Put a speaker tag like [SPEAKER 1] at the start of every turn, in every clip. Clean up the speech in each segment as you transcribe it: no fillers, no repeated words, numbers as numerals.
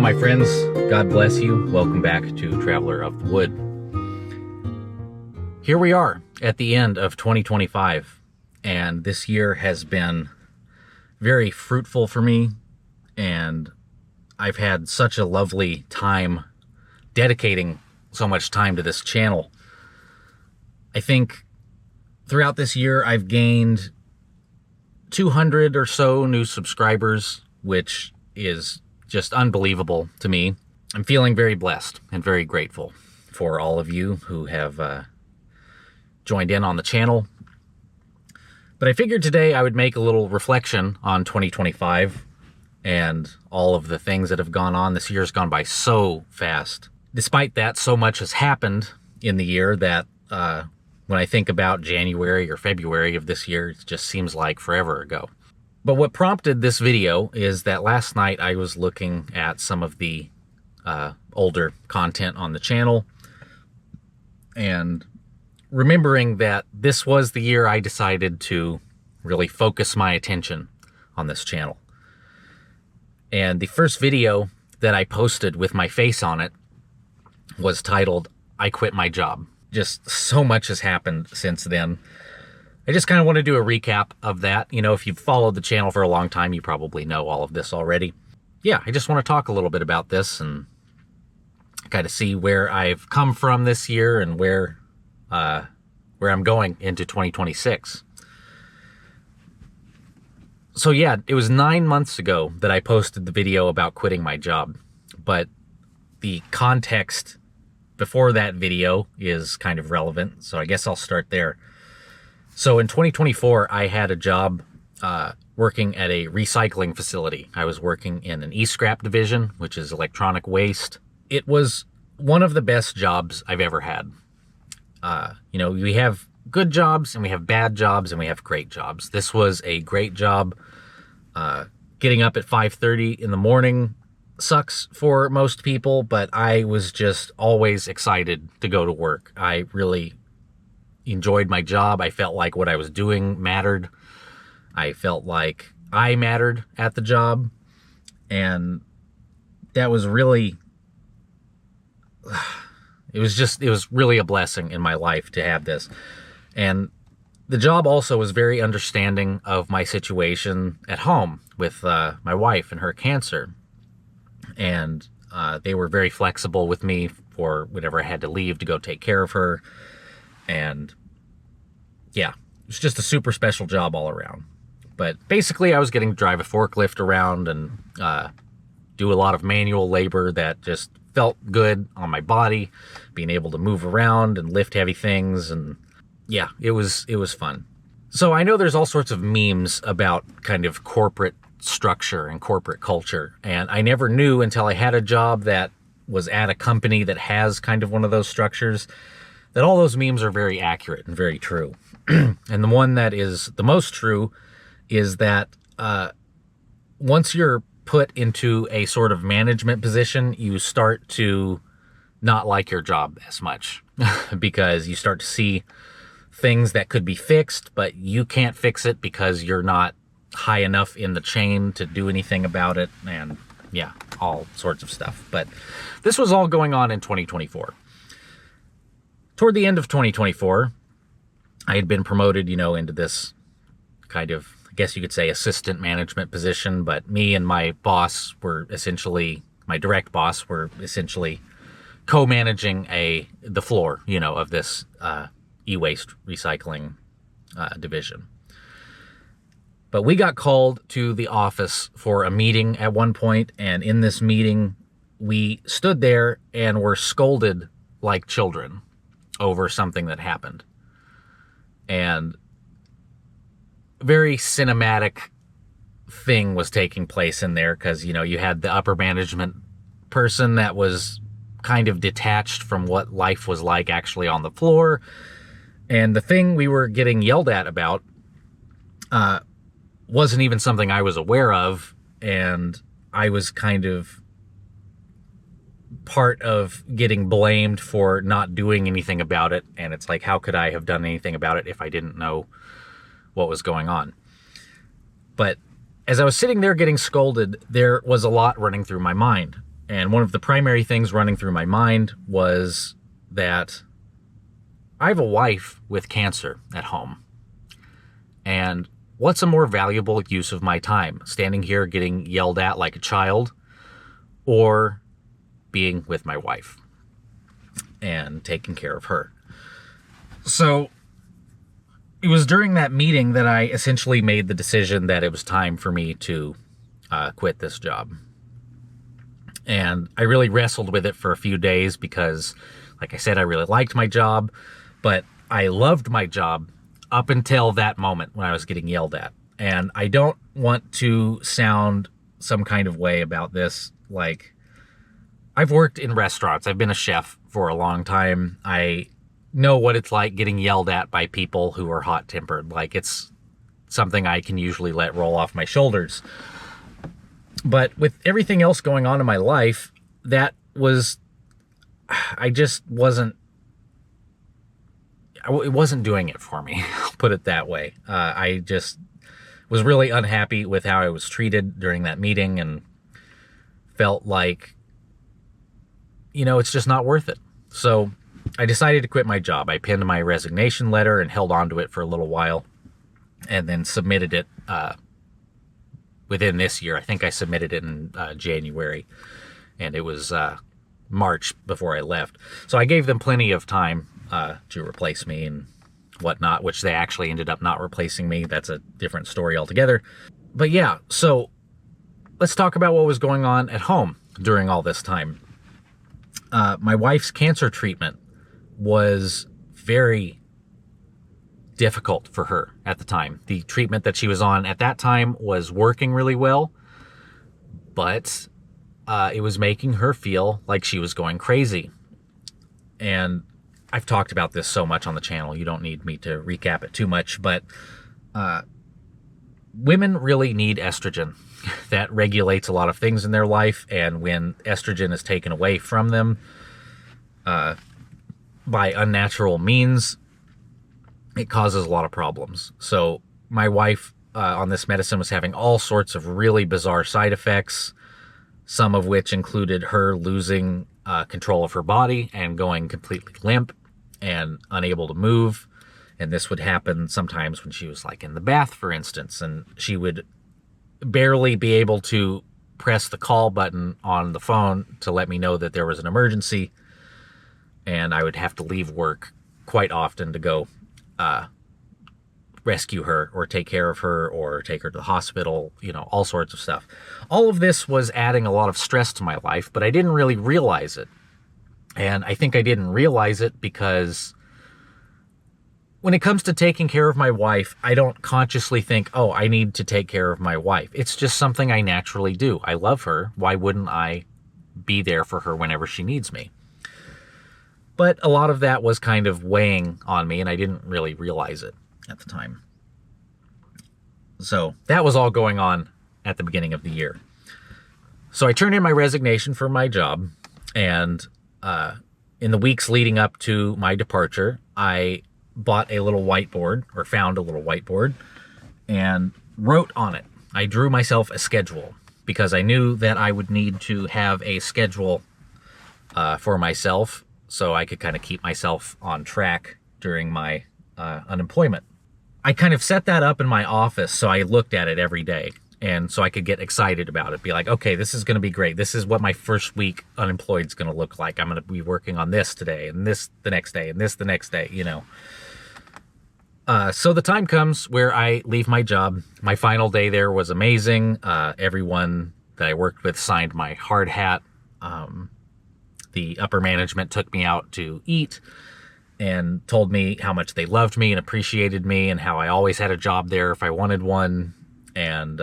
[SPEAKER 1] my friends. God bless you. Welcome back to Traveler of the Wood. Here we are at the end of 2025, and this year has been very fruitful for me, and I've had such a lovely time dedicating so much time to this channel. I think throughout this year I've gained 200 or so new subscribers, which is just unbelievable to me. I'm feeling very blessed and very grateful for all of you who have joined in on the channel. But I figured today I would make a little reflection on 2025 and all of the things that have gone on. This year's gone by so fast. Despite that, so much has happened in the year that when I think about January or February of this year, it just seems like forever ago. But what prompted this video is that last night I was looking at some of the older content on the channel and remembering that this was the year I decided to really focus my attention on this channel. And the first video that I posted with my face on it was titled, "I Quit My Job." Just so much has happened since then. I just kind of want to do a recap of that. You know, if you've followed the channel for a long time, you probably know all of this already. Yeah, I just want to talk a little bit about this and kind of see where I've come from this year and where I'm going into 2026. So yeah, it was 9 months ago that I posted the video about quitting my job, but the context before that video is kind of relevant, so I guess I'll start there. So in 2024, I had a job working at a recycling facility. I was working in an e-scrap division, which is electronic waste. It was one of the best jobs I've ever had. You know, we have good jobs and we have bad jobs and we have great jobs. This was a great job. Getting up at 5:30 in the morning sucks for most people, but I was just always excited to go to work. I really enjoyed my job. I felt like what I was doing mattered. I felt like I mattered at the job. And that was really, it was really a blessing in my life to have this. And the job also was very understanding of my situation at home with my wife and her cancer. And they were very flexible with me for whenever I had to leave to go take care of her. And yeah, it's just a super special job all around. But basically I was getting to drive a forklift around and do a lot of manual labor that just felt good on my body, being able to move around and lift heavy things. And yeah, it was fun. So I know there's all sorts of memes about kind of corporate structure and corporate culture. And I never knew until I had a job that was at a company that has kind of one of those structures that all those memes are very accurate and very true. And the one that is the most true is that once you're put into a sort of management position, you start to not like your job as much because you start to see things that could be fixed, but you can't fix it because you're not high enough in the chain to do anything about it. And yeah, all sorts of stuff. But this was all going on in 2024. Toward the end of 2024, I had been promoted, you know, into this kind of, I guess you could say, assistant management position. But me and my boss were essentially, my direct boss were essentially co-managing the floor, you know, of this e-waste recycling division. But we got called to the office for a meeting at one point, and in this meeting, we stood there and were scolded like children over something that happened. And a very cinematic thing was taking place in there because, you know, you had the upper management person that was kind of detached from what life was like actually on the floor. And the thing we were getting yelled at about wasn't even something I was aware of, and I was kind of part of getting blamed for not doing anything about it. And it's like, how could I have done anything about it if I didn't know what was going on? But as I was sitting there getting scolded, there was a lot running through my mind. And one of the primary things running through my mind was that I have a wife with cancer at home. And what's a more valuable use of my time? Standing here getting yelled at like a child, or being with my wife and taking care of her? So it was during that meeting that I essentially made the decision that it was time for me to quit this job. And I really wrestled with it for a few days because, like I said, I really liked my job, but I loved my job up until that moment when I was getting yelled at. And I don't want to sound some kind of way about this. Like, I've worked in restaurants. I've been a chef for a long time. I know what it's like getting yelled at by people who are hot-tempered. Like, it's something I can usually let roll off my shoulders. But with everything else going on in my life, I just wasn't, it wasn't doing it for me, I'll put it that way. I just was really unhappy with how I was treated during that meeting and felt like, it's just not worth it. So I decided to quit my job. I pinned my resignation letter and held on to it for a little while and then submitted it within this year. I think I submitted it in January, and it was March before I left. So I gave them plenty of time to replace me and whatnot, which they actually ended up not replacing me. That's a different story altogether. But yeah, so let's talk about what was going on at home during all this time. My wife's cancer treatment was very difficult for her at the time. The treatment that she was on at that time was working really well, but it was making her feel like she was going crazy. And I've talked about this so much on the channel, you don't need me to recap it too much, but women really need estrogen. That regulates a lot of things in their life, and when estrogen is taken away from them by unnatural means, it causes a lot of problems. So my wife on this medicine was having all sorts of really bizarre side effects, some of which included her losing control of her body and going completely limp and unable to move. And this would happen sometimes when she was like in the bath, for instance, and she would barely be able to press the call button on the phone to let me know that there was an emergency. And I would have to leave work quite often to go rescue her or take care of her or take her to the hospital, all sorts of stuff. All of this was adding a lot of stress to my life, but I didn't really realize it. And I think I didn't realize it because when it comes to taking care of my wife, I don't consciously think, oh, I need to take care of my wife. It's just something I naturally do. I love her. Why wouldn't I be there for her whenever she needs me? But a lot of that was kind of weighing on me, and I didn't really realize it at the time. So that was all going on at the beginning of the year. So I turned in my resignation for my job, and in the weeks leading up to my departure, I bought a little whiteboard, or found a little whiteboard, and wrote on it. I drew myself a schedule because I knew that I would need to have a schedule for myself so I could kind of keep myself on track during my unemployment. I kind of set that up in my office so I looked at it every day, and so I could get excited about it. Be like, okay, this is going to be great. This is what my first week unemployed is going to look like. I'm going to be working on this today, and this the next day, and this the next day, So the time comes where I leave my job. My final day there was amazing. Everyone that I worked with signed my hard hat. The upper management took me out to eat and told me how much they loved me and appreciated me and how I always had a job there if I wanted one. And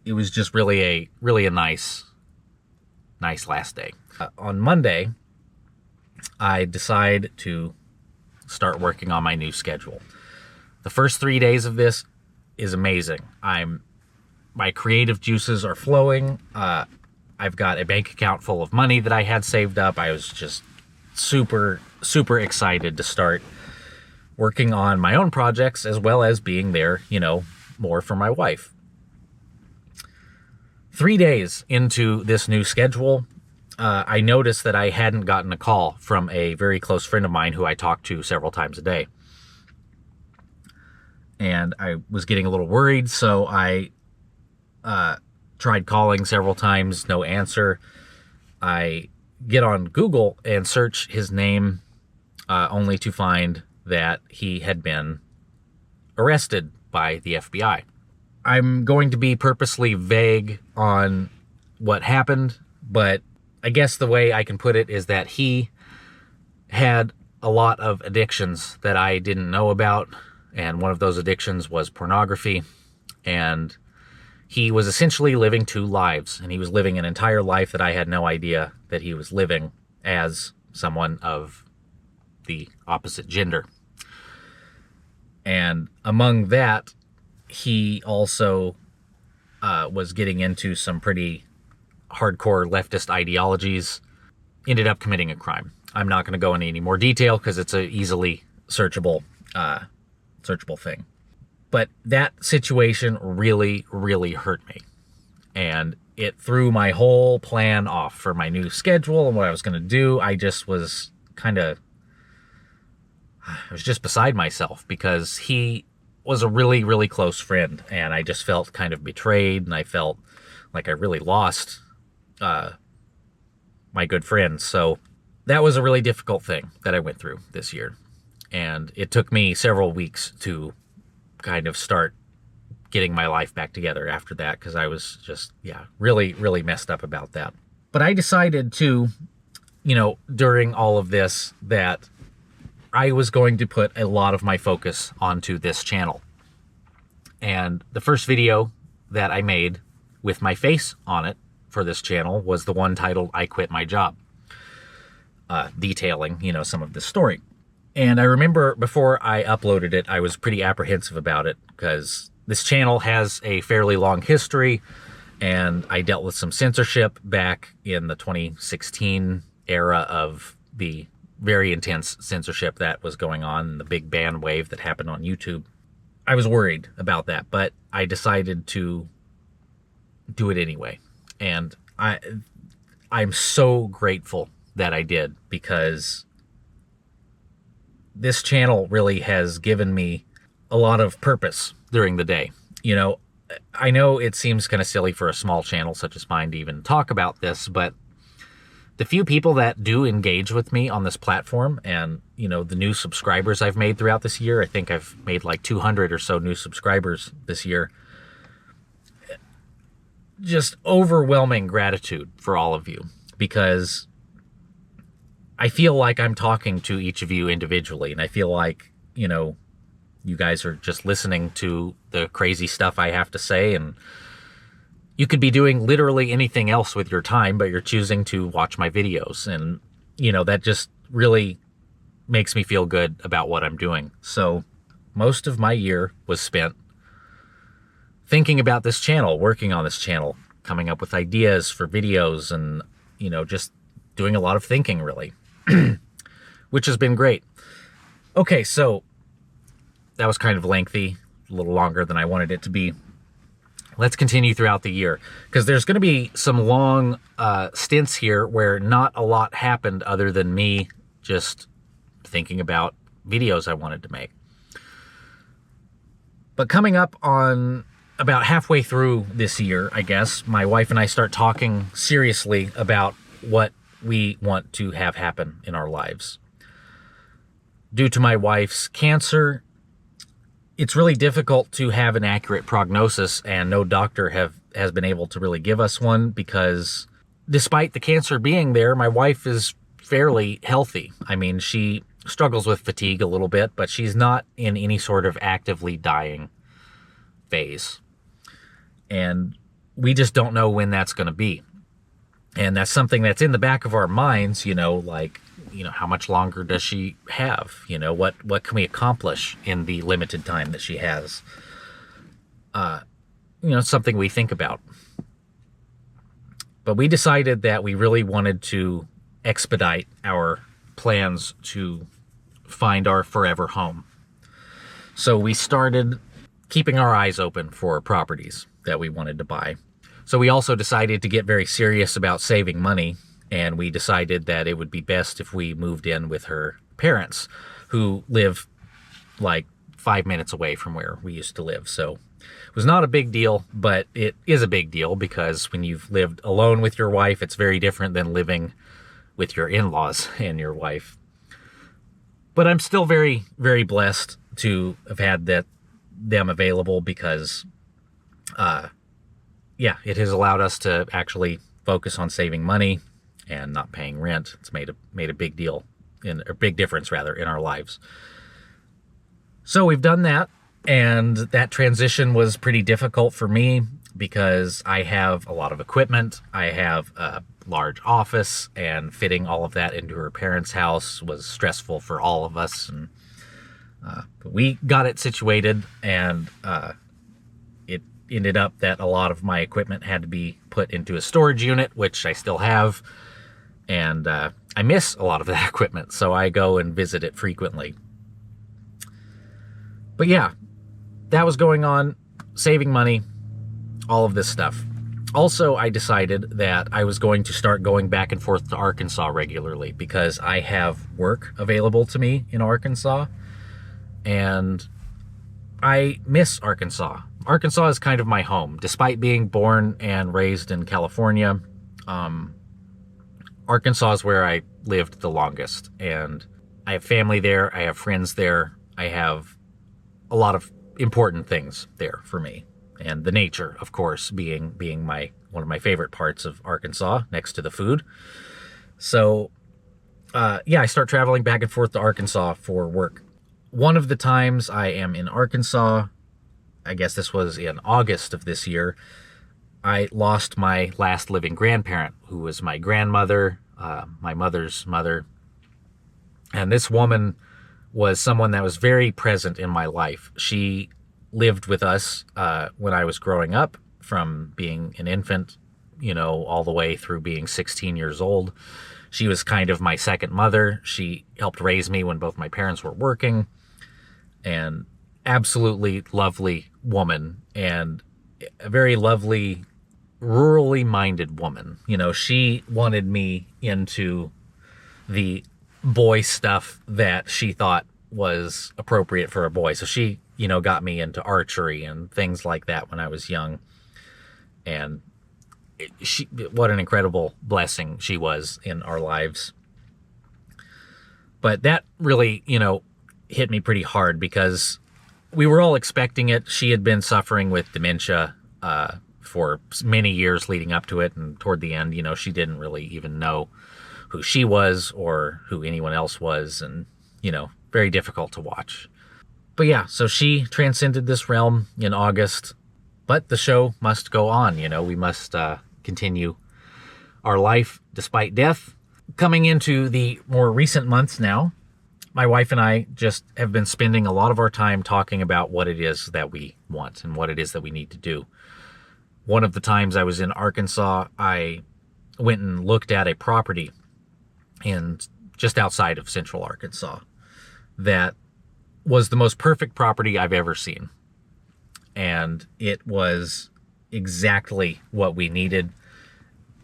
[SPEAKER 1] it was just really a nice last day. On Monday, I decide to start working on my new schedule. The first 3 days of this is amazing. My creative juices are flowing. I've got a bank account full of money that I had saved up. I was just super excited to start working on my own projects as well as being there, more for my wife. 3 days into this new schedule, I noticed that I hadn't gotten a call from a very close friend of mine who I talked to several times a day. And I was getting a little worried, so I tried calling several times, no answer. I get on Google and search his name, only to find that he had been arrested by the FBI. I'm going to be purposely vague on what happened, but I guess the way I can put it is that he had a lot of addictions that I didn't know about, and one of those addictions was pornography, and he was essentially living two lives, and he was living an entire life that I had no idea that he was living as someone of the opposite gender. And among that, he also was getting into some pretty hardcore leftist ideologies, ended up committing a crime. I'm not going to go into any more detail because it's a easily searchable thing. But that situation really, really hurt me. And it threw my whole plan off for my new schedule and what I was going to do. I was just beside myself because he was a really, really close friend. And I just felt kind of betrayed, and I felt like I really lost my good friend. So that was a really difficult thing that I went through this year. And it took me several weeks to kind of start getting my life back together after that, because I was just, really, really messed up about that. But I decided to, during all of this, that I was going to put a lot of my focus onto this channel. And the first video that I made with my face on it for this channel was the one titled "I Quit My Job," detailing, some of this story. And I remember before I uploaded it, I was pretty apprehensive about it because this channel has a fairly long history, and I dealt with some censorship back in the 2016 era of the very intense censorship that was going on, the big ban wave that happened on YouTube. I was worried about that, but I decided to do it anyway. And I'm so grateful that I did, because this channel really has given me a lot of purpose during the day. I know it seems kind of silly for a small channel such as mine to even talk about this, but the few people that do engage with me on this platform, and, the new subscribers I've made throughout this year, I think I've made like 200 or so new subscribers this year. Just overwhelming gratitude for all of you, because I feel like I'm talking to each of you individually, and I feel like, you guys are just listening to the crazy stuff I have to say, and you could be doing literally anything else with your time, but you're choosing to watch my videos. And, that just really makes me feel good about what I'm doing. So most of my year was spent thinking about this channel, working on this channel, coming up with ideas for videos, and, just doing a lot of thinking, really, which has been great. Okay, so that was kind of lengthy, a little longer than I wanted it to be. Let's continue throughout the year, because there's going to be some long stints here where not a lot happened other than me just thinking about videos I wanted to make. But coming up on about halfway through this year, I guess, my wife and I start talking seriously about what we want to have happen in our lives. Due to my wife's cancer, it's really difficult to have an accurate prognosis, and no doctor has been able to really give us one, because despite the cancer being there, my wife is fairly healthy. I mean, she struggles with fatigue a little bit, but she's not in any sort of actively dying phase. And we just don't know when that's going to be. And that's something that's in the back of our minds, how much longer does she have? What can we accomplish in the limited time that she has? Something we think about. But we decided that we really wanted to expedite our plans to find our forever home. So we started keeping our eyes open for properties that we wanted to buy. So we also decided to get very serious about saving money, and we decided that it would be best if we moved in with her parents, who live like 5 minutes away from where we used to live. So it was not a big deal, but it is a big deal because when you've lived alone with your wife, it's very different than living with your in-laws and your wife. But I'm still very, very blessed to have had them available because, it has allowed us to actually focus on saving money and not paying rent. It's made a big deal, a big difference rather, in our lives. So we've done that, and that transition was pretty difficult for me because I have a lot of equipment. I have a large office, and fitting all of that into her parents' house was stressful for all of us. And but we got it situated, and it ended up that a lot of my equipment had to be put into a storage unit, which I still have, and I miss a lot of that equipment, so I go and visit it frequently. But yeah, that was going on, saving money, all of this stuff. Also, I decided that I was going to start going back and forth to Arkansas regularly because I have work available to me in Arkansas, and I miss Arkansas. Arkansas is kind of my home. Despite being born and raised in California, Arkansas is where I lived the longest, and I have family there, I have friends there, I have a lot of important things there for me. And the nature, of course, being one of my favorite parts of Arkansas, next to the food. So, I start traveling back and forth to Arkansas for work. One of the times I am in Arkansas, I guess this was in August of this year, I lost my last living grandparent, who was my grandmother, my mother's mother. And this woman was someone that was very present in my life. She lived with us when I was growing up, from being an infant, all the way through being 16 years old. She was kind of my second mother. She helped raise me when both my parents were working, and absolutely lovely woman, and a very lovely, rurally minded woman. She wanted me into the boy stuff that she thought was appropriate for a boy. So she, got me into archery and things like that when I was young. And what an incredible blessing she was in our lives. But that really, hit me pretty hard because we were all expecting it. She had been suffering with dementia for many years leading up to it. And toward the end, she didn't really even know who she was or who anyone else was. And, very difficult to watch. But yeah, so she transcended this realm in August. But the show must go on. We must continue our life despite death. Coming into the more recent months now, my wife and I just have been spending a lot of our time talking about what it is that we want and what it is that we need to do. One of the times I was in Arkansas, I went and looked at a property just outside of central Arkansas that was the most perfect property I've ever seen. And it was exactly what we needed.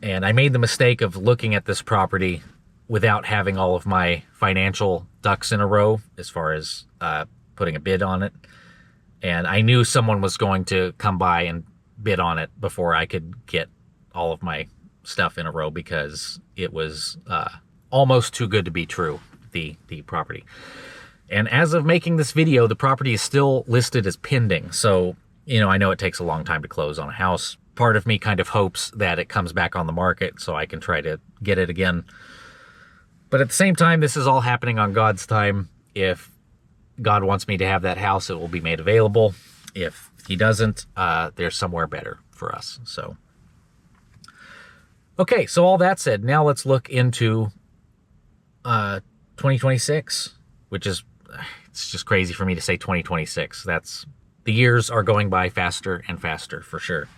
[SPEAKER 1] And I made the mistake of looking at this property without having all of my financial ducks in a row as far as putting a bid on it. And I knew someone was going to come by and bid on it before I could get all of my stuff in a row because it was almost too good to be true, the property. And as of making this video, the property is still listed as pending. So, I know it takes a long time to close on a house. Part of me kind of hopes that it comes back on the market so I can try to get it again. But at the same time, this is all happening on God's time. If God wants me to have that house, it will be made available. If he doesn't, there's somewhere better for us. So, okay, so all that said, now let's look into 2026, which is, it's just crazy for me to say 2026. The years are going by faster and faster for sure.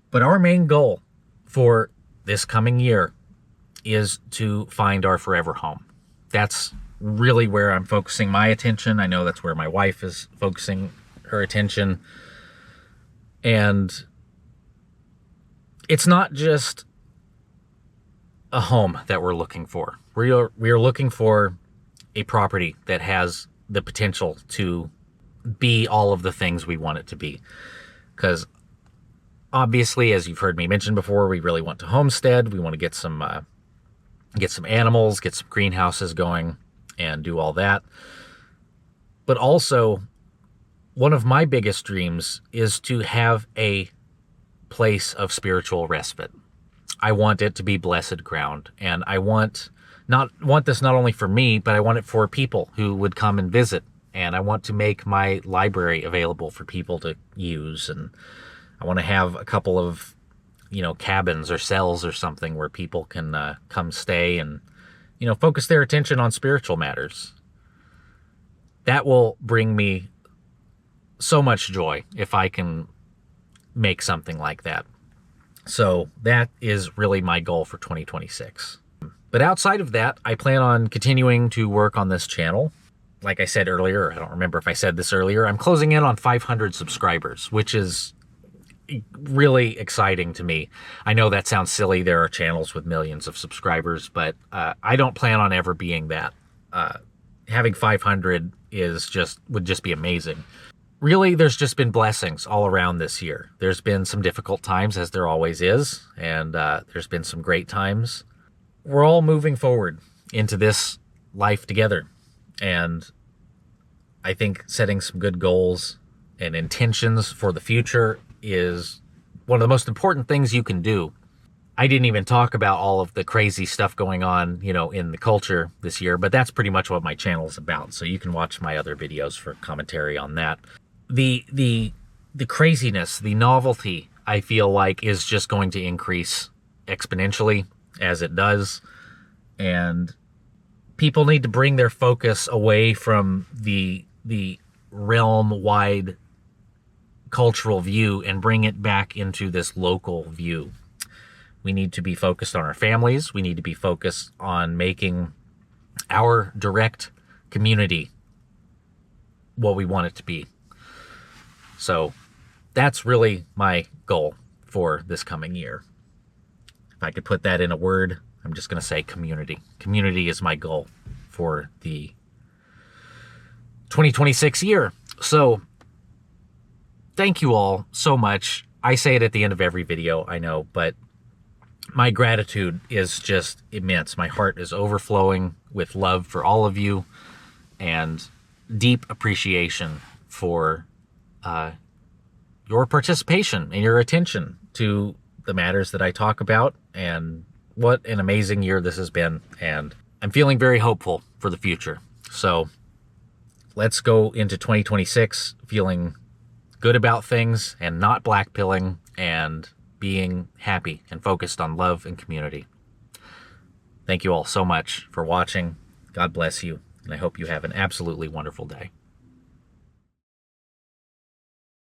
[SPEAKER 1] But our main goal for this coming year is to find our forever home. That's really where I'm focusing my attention. I know that's where my wife is focusing her attention. And it's not just a home that we're looking for. We are looking for a property that has the potential to be all of the things we want it to be. Because obviously, as you've heard me mention before, we really want to homestead. We want to get some animals, get some greenhouses going, and do all that. But also, one of my biggest dreams is to have a place of spiritual respite. I want it to be blessed ground, and I want this not only for me, but I want it for people who would come and visit. And I want to make my library available for people to use, and I want to have a couple of, cabins or cells or something where people can come stay and, focus their attention on spiritual matters. That will bring me so much joy if I can make something like that. So that is really my goal for 2026. But outside of that, I plan on continuing to work on this channel. Like I said earlier, I don't remember if I said this earlier, I'm closing in on 500 subscribers, which is really exciting to me. I know that sounds silly. There are channels with millions of subscribers, but I don't plan on ever being that. Having 500 would just be amazing. Really, there's just been blessings all around this year. There's been some difficult times, as there always is, and there's been some great times. We're all moving forward into this life together, and I think setting some good goals and intentions for the future is one of the most important things you can do. I didn't even talk about all of the crazy stuff going on, in the culture this year, but that's pretty much what my channel is about. So you can watch my other videos for commentary on that. The craziness, the novelty, I feel like is just going to increase exponentially as it does. And people need to bring their focus away from the realm-wide cultural view and bring it back into this local view. We need to be focused on our families. We need to be focused on making our direct community what we want it to be. So that's really my goal for this coming year. If I could put that in a word, I'm just going to say community. Community is my goal for the 2026 year. So thank you all so much. I say it at the end of every video, I know, but my gratitude is just immense. My heart is overflowing with love for all of you and deep appreciation for your participation and your attention to the matters that I talk about, and what an amazing year this has been. And I'm feeling very hopeful for the future. So let's go into 2026 feeling good about things and not blackpilling and being happy and focused on love and community. Thank you all so much for watching. God bless you, and I hope you have an absolutely wonderful day.